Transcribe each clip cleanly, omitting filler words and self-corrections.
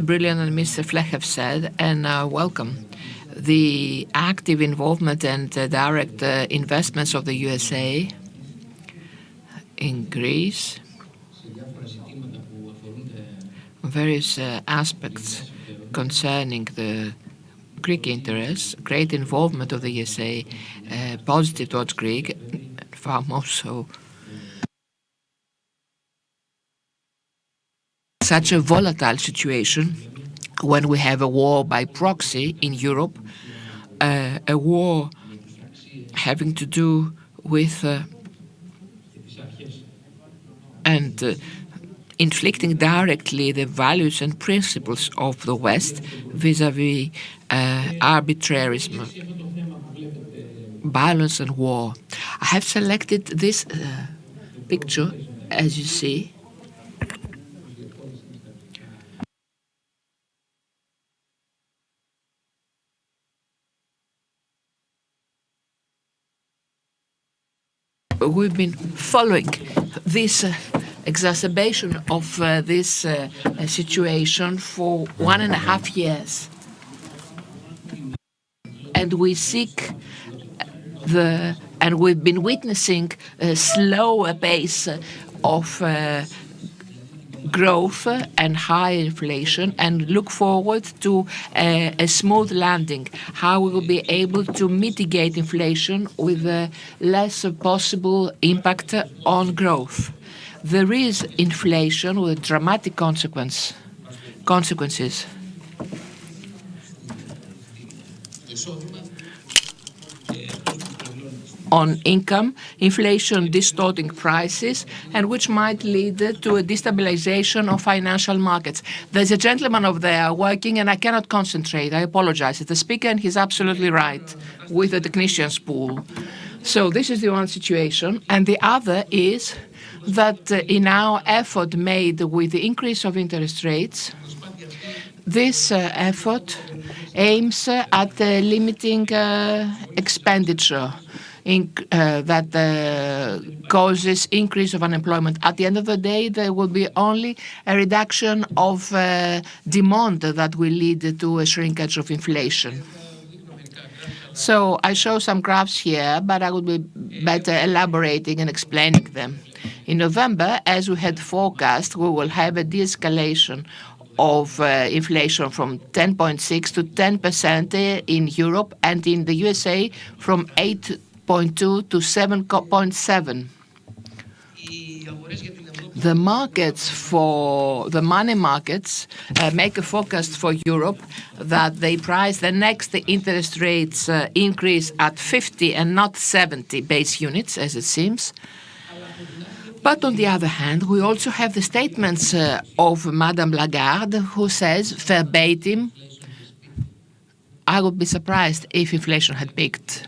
Brilliant, and Mr. Fleck have said, and welcome. The active involvement and direct investments of the USA in Greece, various aspects concerning the Greek interests, great involvement of the USA, positive towards Greek, far more so. Such a volatile situation when we have a war by proxy in Europe, a war having to do with and inflicting directly the values and principles of the West vis-à-vis arbitrarism, violence and war. I have selected this picture, as you see. We've been following this exacerbation of this situation for 1.5 years. And we seek and we've been witnessing a slower pace of growth and high inflation, and look forward to a smooth landing, how we will be able to mitigate inflation with a less possible impact on growth. There is inflation with dramatic consequences on income, inflation distorting prices, and which might lead to a destabilization of financial markets. There's a gentleman over there working, and I cannot concentrate. I apologize. It's the speaker, and he's absolutely right with the technician's pool. So this is the one situation. And the other is that in our effort made with the increase of interest rates, this effort aims at limiting expenditure that causes increase of unemployment. At the end of the day, there will be only a reduction of demand that will lead to a shrinkage of inflation. So I show some graphs here, but I will be better elaborating and explaining them. In November, as we had forecast, we will have a de-escalation of inflation from 10.6 to 10% in Europe, and in the USA from 8.2 to 7.7. The markets the money markets make a forecast for Europe that they price the next interest rates increase at 50 and not 70 base units, as it seems. But on the other hand, we also have the statements of Madame Lagarde, who says, verbatim, I would be surprised if inflation had peaked.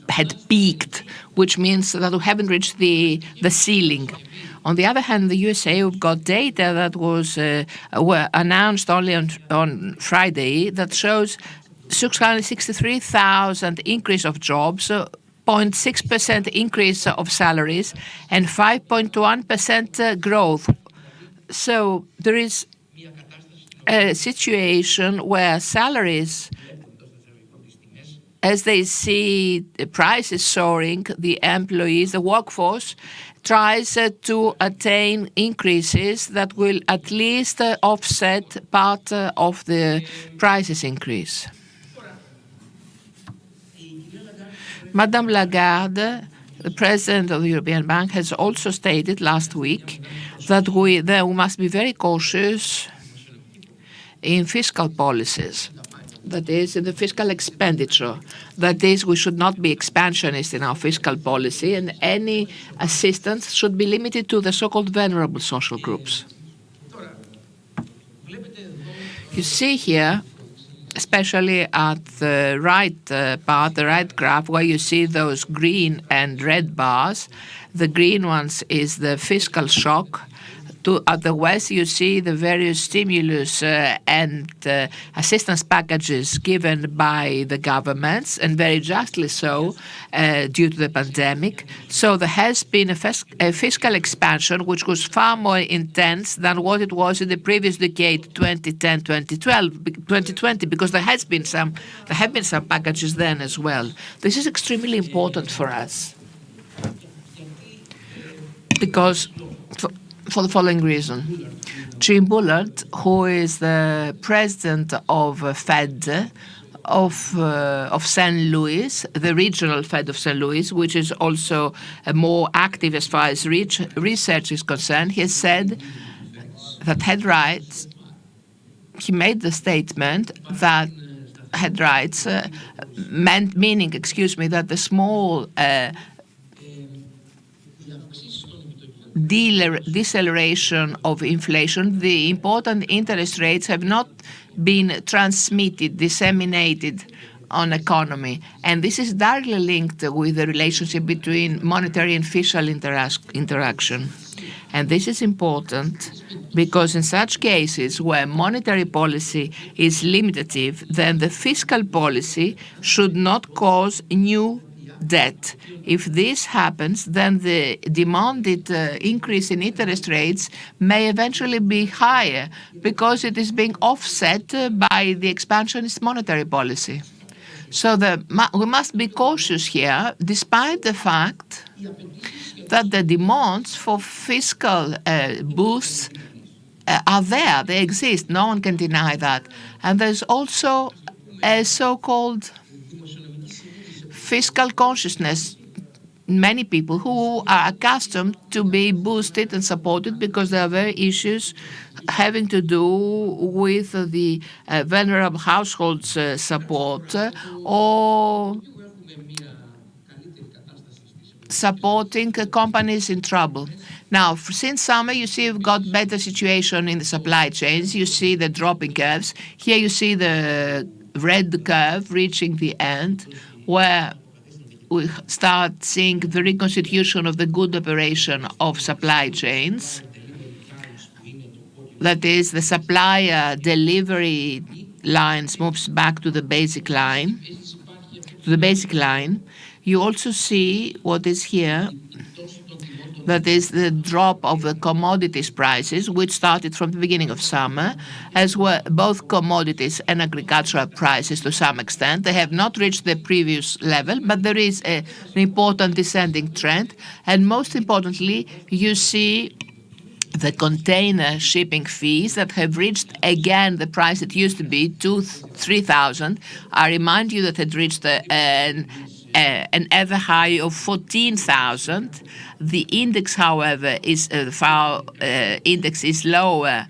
Had peaked, which means that we haven't reached the ceiling. On the other hand, the USA, we've got data that were announced only on Friday that shows 663,000 increase of jobs, 0.6% increase of salaries, and 5.1% growth. So there is a situation where salaries, as they see the prices soaring, the employees, the workforce, tries to attain increases that will at least offset part of the prices increase. Madame Lagarde, the president of the European Bank, has also stated last week that we must be very cautious in fiscal policies. That is, in the fiscal expenditure. That is, we should not be expansionist in our fiscal policy, and any assistance should be limited to the so-called vulnerable social groups. You see here, especially at the right part, the right graph, where you see those green and red bars. The green ones is the fiscal shock At the west, you see the various stimulus and assistance packages given by the governments, and very justly so, due to the pandemic. So there has been a fiscal expansion which was far more intense than what it was in the previous decade, 2010, 2012, 2020, because there have been some packages then as well. This is extremely important for us because for the following reason. Jim Bullard, who is the president of Fed of St. Louis, the regional Fed of St. Louis, which is also more active as far as research is concerned, he has said that he made the statement that headrights meaning that the small deceleration of inflation, the important interest rates have not been disseminated on economy. And this is directly linked with the relationship between monetary and fiscal interaction. And this is important because in such cases where monetary policy is limitative, then the fiscal policy should not cause new debt. If this happens, then the demanded increase in interest rates may eventually be higher because it is being offset by the expansionist monetary policy. So we must be cautious here, despite the fact that the demands for fiscal boosts are there. They exist. No one can deny that. And there's also a so-called fiscal consciousness. Many people who are accustomed to be boosted and supported because there are very issues having to do with the vulnerable households support or supporting companies in trouble. Now, since summer, you see we've got better situation in the supply chains. You see the dropping curves. Here you see the red curve reaching the end, where we start seeing the reconstitution of the good operation of supply chains. That is, the supplier delivery lines moves back to the basic line. You also see what is here. That is the drop of the commodities prices, which started from the beginning of summer, as well both commodities and agricultural prices to some extent. They have not reached the previous level, but there is an important descending trend. And most importantly, you see the container shipping fees that have reached again the price it used to be, 3,000. I remind you that it reached an ever high of 14,000. The index, however, is index is lower,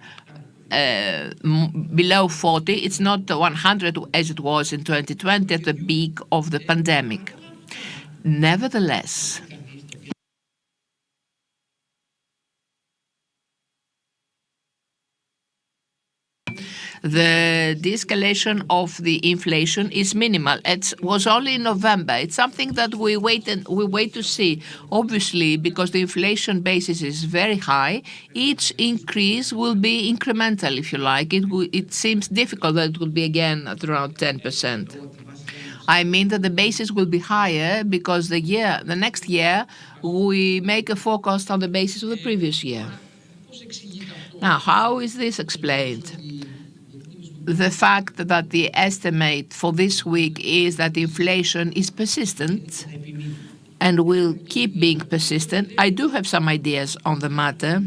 below 40. It's not 100 as it was in 2020 at the peak of the pandemic. Nevertheless, the de-escalation of the inflation is minimal. It was only in November. It's something that we wait to see. Obviously, because the inflation basis is very high, each increase will be incremental, if you like. It seems difficult that it will be again at around 10%. I mean that the basis will be higher because the next year, we make a forecast on the basis of the previous year. Now, how is this explained? The fact that the estimate for this week is that inflation is persistent and will keep being persistent. I do have some ideas on the matter.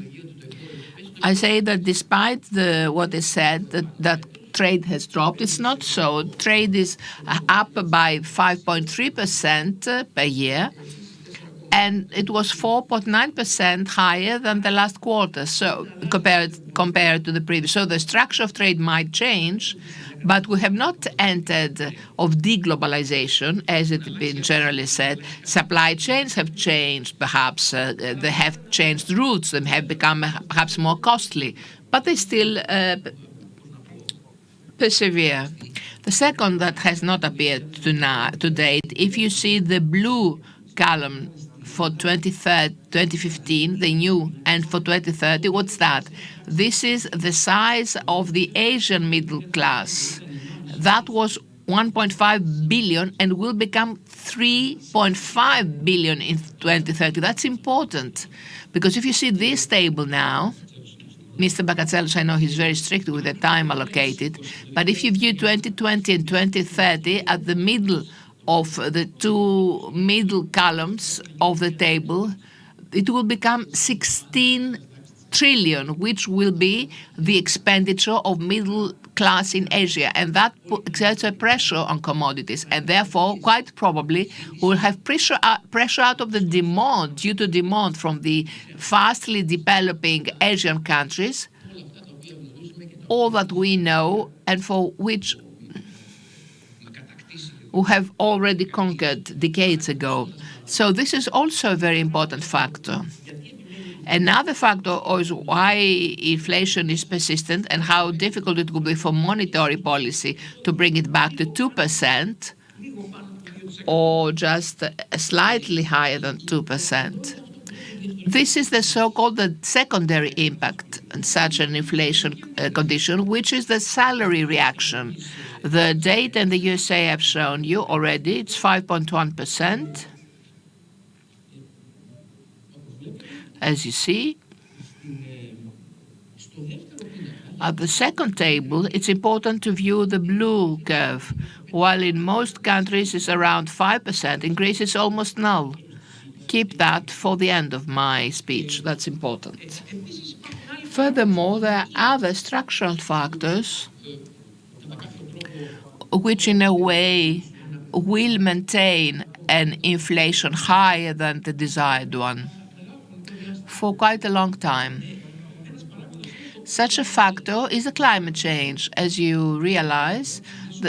I say that despite what is said, that trade has dropped, it's not so. Trade is up by 5.3% per year, and it was 4.9% higher than the last quarter, so compared to the previous. So the structure of trade might change, but we have not entered of deglobalization, as it has been generally said. Supply chains have changed, perhaps. They have changed routes. They have become perhaps more costly, but they still persevere. The second that has not appeared to date, if you see the blue column for 2015, the new end for 2030, what's that? This is the size of the Asian middle class. That was 1.5 billion and will become 3.5 billion in 2030. That's important because if you see this table now, Mr. Bakatselos, I know he's very strict with the time allocated, but if you view 2020 and 2030 at the middle of the two middle columns of the table, it will become 16 trillion, which will be the expenditure of middle class in Asia. And that exerts a pressure on commodities. And therefore, quite probably, we'll have pressure out of the demand, due to demand from the fastly developing Asian countries, all that we know and for which we have already conquered decades ago. So this is also a very important factor. Another factor is why inflation is persistent and how difficult it will be for monetary policy to bring it back to 2% or just slightly higher than 2%. This is the so-called the secondary impact in such an inflation condition, which is the salary reaction. The data in the USA have shown you already, it's 5.1%. As you see, at the second table, it's important to view the blue curve. While in most countries it's around 5%, in Greece it's almost null. Keep that for the end of my speech. That's important. Furthermore, there are other structural factors which in a way will maintain an inflation higher than the desired one for quite a long time. Such a factor is the climate change. As you realize,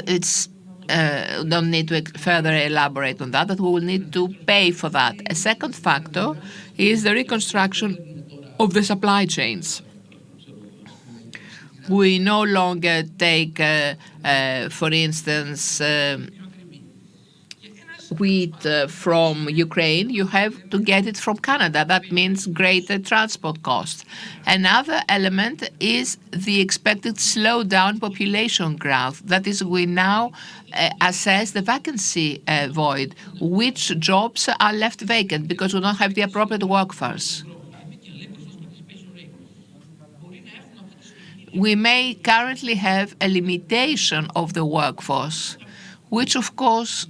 it's don't need to further elaborate on that, that we will need to pay for that. A second factor is the reconstruction of the supply chains. We no longer take, for instance, wheat from Ukraine, you have to get it from Canada. That means greater transport costs. Another element is the expected slowdown population growth. That is, we now assess the vacancy void, which jobs are left vacant because we don't have the appropriate workforce. We may currently have a limitation of the workforce, which of course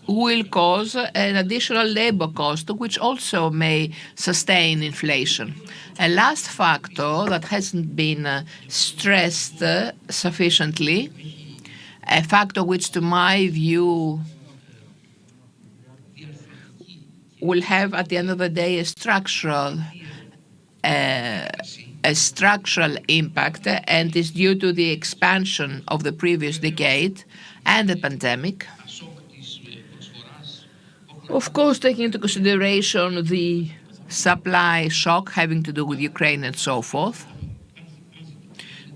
will cause an additional labor cost, which also may sustain inflation. A last factor that hasn't been stressed sufficiently, a factor which, to my view, will have at the end of the day a structural impact, and is due to the expansion of the previous decade and the pandemic. Of course, taking into consideration the supply shock having to do with Ukraine and so forth.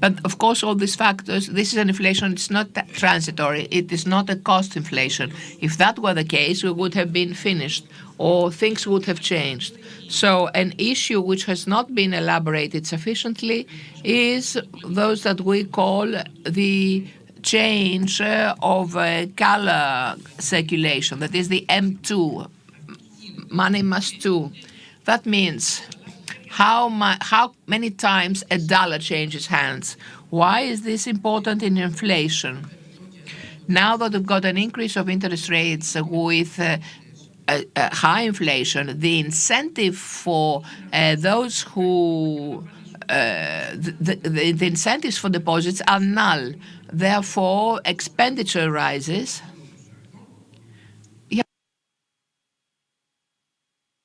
But of course, all these factors, this is an inflation, it's not transitory, it is not a cost inflation. If that were the case, we would have been finished or things would have changed. So an issue which has not been elaborated sufficiently is those that we call the change of color circulation, that is the M2, money mass 2. That means how many times a dollar changes hands. Why is this important in inflation? Now that we've got an increase of interest rates with high inflation, the incentive for those who the incentives for deposits are null. Therefore, expenditure rises.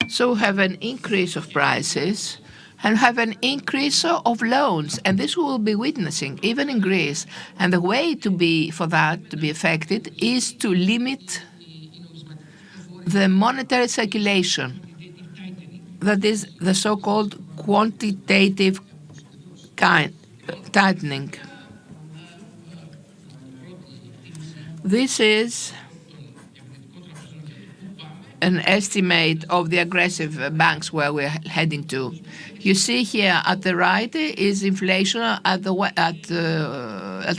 So we have an increase of prices and have an increase of loans, and this we will be witnessing even in Greece. And the way for that to be affected is to limit the monetary circulation. That is the so-called quantitative tightening. This is an estimate of the aggressive banks where we're heading to. You see here at the right is inflation. At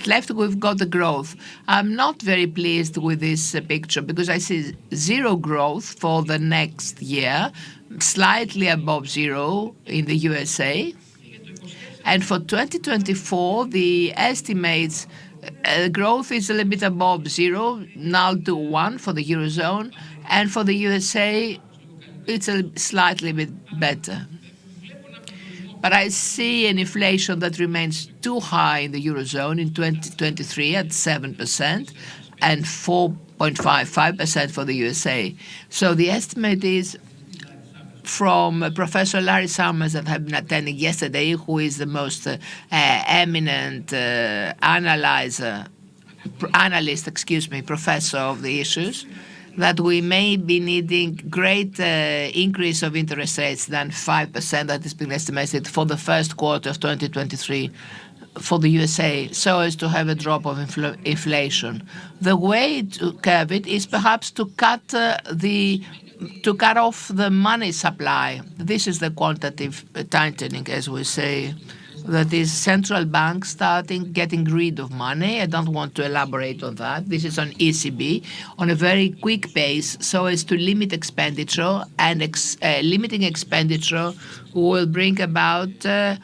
left we've got the growth. I'm not very pleased with this picture because I see zero growth for the next year, slightly above zero in the USA. And for 2024, the estimates growth is a little bit above zero, 0 to 1 for the Eurozone. And for the USA, it's a slightly bit better. But I see an inflation that remains too high in the Eurozone in 2023 at 7% and 4.55% for the USA. So the estimate is from Professor Larry Summers that I've been attending yesterday, who is the most eminent analyst, professor of the issues, that we may be needing great increase of interest rates than 5% that has been estimated for the first quarter of 2023 for the USA, so as to have a drop of inflation. The way to curb it is perhaps to cut off the money supply. This is the quantitative tightening, as we say. That is central banks getting rid of money. I don't want to elaborate on that. This is on ECB on a very quick pace so as to limit expenditure, and limiting expenditure will bring about a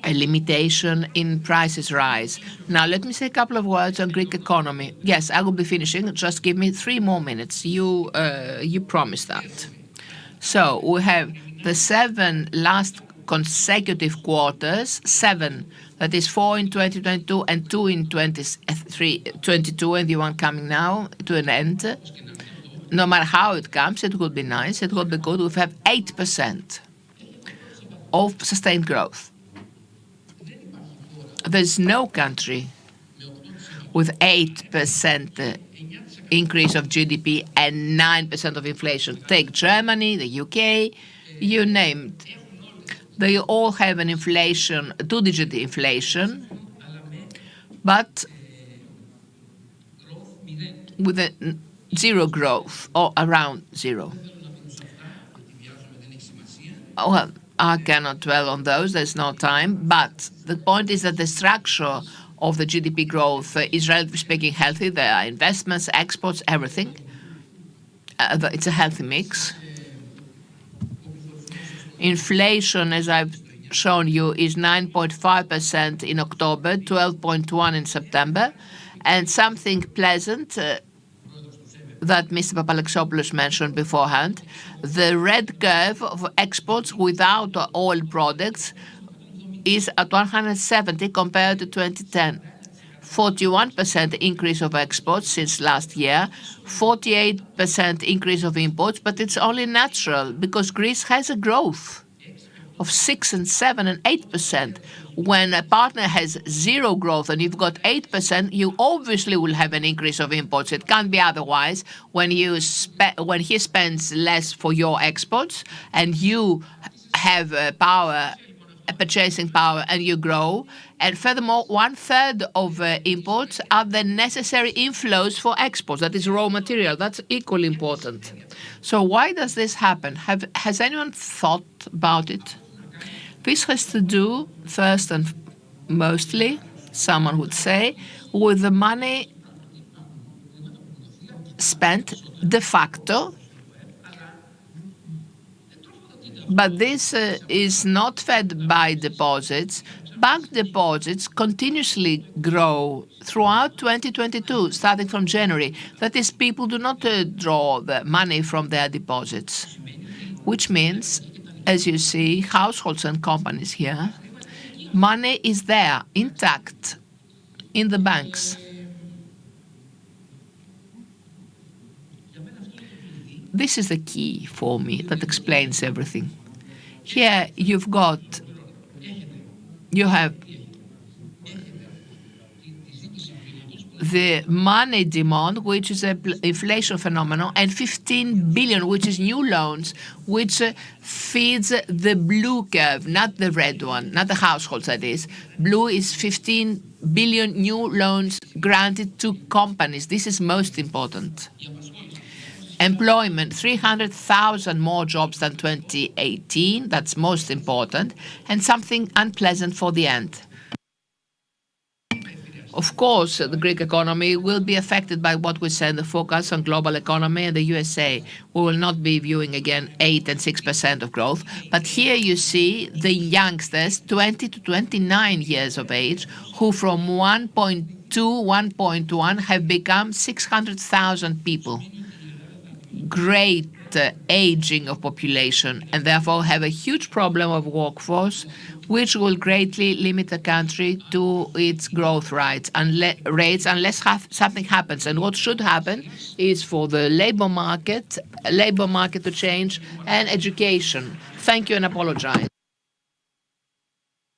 limitation in prices rise. Now, let me say a couple of words on Greek economy. Yes, I will be finishing. Just give me 3 more minutes. You promised that. So we have the 7 last consecutive quarters, 7, that is 4 in 2022 and 2 in 22, and the one coming now to an end. No matter how it comes, it will be nice, it will be good. We have 8% of sustained growth. There's no country with 8% increase of GDP and 9% of inflation. Take Germany, the UK, you name it. They all have an inflation, 2-digit inflation, but with a zero growth or around zero. Well, I cannot dwell on those, there's no time, but the point is that the structure of the GDP growth is, relatively speaking, healthy. There are investments, exports, everything. It's a healthy mix. Inflation, as I've shown you, is 9.5% in October, 12.1% in September, and something pleasant that Mr. Papalexopoulos mentioned beforehand, the red curve of exports without oil products is at 170 compared to 2010. 41% increase of exports since last year, 48% increase of imports, but it's only natural because Greece has a growth of 6 and 7 and 8%. When a partner has zero growth and you've got 8%, you obviously will have an increase of imports. It can't be otherwise. When he spends less for your exports and you have purchasing power, and you grow. And furthermore, 1/3 of imports are the necessary inflows for exports. That is raw material. That's equally important. So why does this happen? Has anyone thought about it? This has to do, first and mostly, someone would say, with the money spent de facto. But this is not fed by deposits. Bank deposits continuously grow throughout 2022, starting from January. That is, people do not draw the money from their deposits, which means, as you see, households and companies here, money is there, intact, in the banks. This is the key for me that explains everything. Here you have the money demand, which is an inflation phenomenon, and 15 billion, which is new loans, which feeds the blue curve, not the red one, not the households, that is. Blue is 15 billion new loans granted to companies. This is most important. Employment, 300,000 more jobs than 2018. That's most important, and something unpleasant for the end. Of course, the Greek economy will be affected by what we said, the focus on global economy and the USA. We will not be viewing again 8 and 6% of growth. But here you see the youngsters, 20 to 29 years of age, who from 1.2, 1.1 have become 600,000 people. Great aging of population, and therefore have a huge problem of workforce, which will greatly limit the country to its growth rates unless something happens. And what should happen is for the labor market to change, and education. Thank you and apologize.